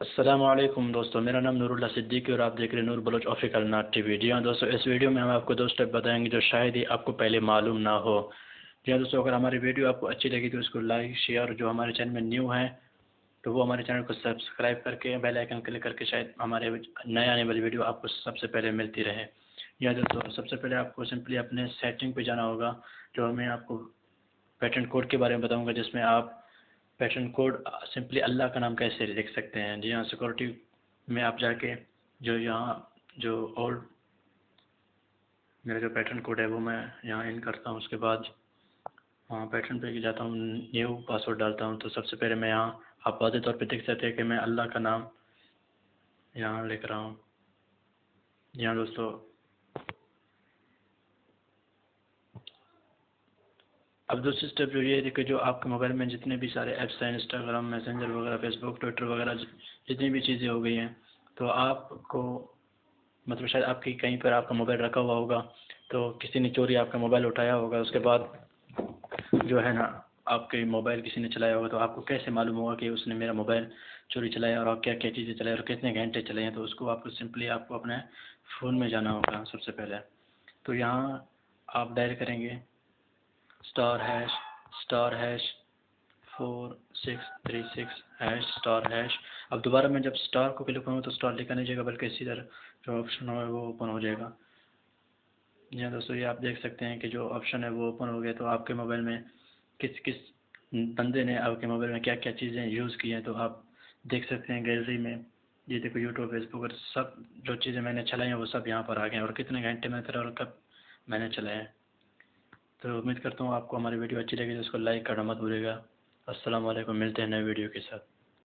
السلام علیکم دوستو، میرا نام نور اللہ صدیقی اور آپ دیکھ رہے ہیں نور بلوچ آفریقل ناٹ ٹی وی۔ جی ہاں دوستو، اس ویڈیو میں ہم آپ کو 2 اسٹیپ بتائیں گے جو شاید ہی آپ کو پہلے معلوم نہ ہو۔ جی ہاں دوستو، اگر ہماری ویڈیو آپ کو اچھی لگی تو اس کو لائک شیئر، جو ہمارے چینل میں نیو ہیں تو وہ ہمارے چینل کو سبسکرائب کر کے بیل آئیکن کلک کر کے شاید ہمارے نئے آنے والی ویڈیو آپ کو سب سے پہلے ملتی رہے۔ جی ہاں دوستو، سب سے پہلے آپ کو سمپلی اپنے سیٹنگ پہ جانا ہوگا، جو میں آپ کو پیٹرن کوڈ کے بارے میں بتاؤں گا، جس میں آپ پیٹرن کوڈ سمپلی اللہ کا نام کیسے لکھ سکتے ہیں۔ جی ہاں، سیکورٹی میں آپ جا کے جو یہاں جو اولڈ میرا جو پیٹرن کوڈ ہے وہ میں یہاں ان کرتا ہوں، اس کے بعد وہاں پیٹرن پہ جاتا ہوں، نیو پاسورڈ ڈالتا ہوں۔ تو سب سے پہلے میں یہاں آپ واضح طور پہ دیکھ سکتے ہیں کہ میں اللہ کا نام یہاں لکھ رہا ہوں۔ یہاں دوستو اب دوسری اسٹیپ جو یہ ہے کہ جو آپ کے موبائل میں جتنے بھی سارے ایپس ہیں، انسٹاگرام، میسنجر وغیرہ، فیس بک، ٹویٹر وغیرہ، جتنی بھی چیزیں ہو گئی ہیں، تو آپ کو مطلب شاید آپ کی کہیں پر آپ کا موبائل رکھا ہوا ہوگا، تو کسی نے چوری آپ کا موبائل اٹھایا ہوگا، اس کے بعد جو ہے نا آپ کے موبائل کسی نے چلایا ہوگا، تو آپ کو کیسے معلوم ہوگا کہ اس نے میرا موبائل چوری چلایا اور کیا کیا چیزیں چلائی اور کتنے گھنٹے چلے ہیں؟ تو اس کو آپ کو سمپلی آپ کو اپنے فون میں جانا ہوگا سب سے پہلے۔ تو یہاں آپ ڈائل کریں گے *#*4636##. اب دوبارہ میں جب اسٹار کو کلک کروں تو اسٹار لکھا نہیں جائے گا، بلکہ اسی طرح جو آپشن ہوگا وہ اوپن ہو جائے گا۔ جی ہاں دوستو، یہ آپ دیکھ سکتے ہیں کہ جو آپشن ہے وہ اوپن ہو گیا۔ تو آپ کے موبائل میں کس بندے نے آپ کے موبائل میں کیا کیا چیزیں یوز کی ہیں تو آپ دیکھ سکتے ہیں گیلری میں۔ یہ دیکھو، یوٹیوب، فیس بک اور سب جو چیزیں میں نے چلائی ہیں وہ سب یہاں پر آ گئے ہیں، اور کتنے گھنٹے میں کرا اور کب میں نے چلائے ہیں۔ تو امید کرتا ہوں آپ کو ہماری ویڈیو اچھی لگی تو اس کو لائک کرنا مت بھولیے گا۔ السلام علیکم، ملتے ہیں نئے ویڈیو کے ساتھ۔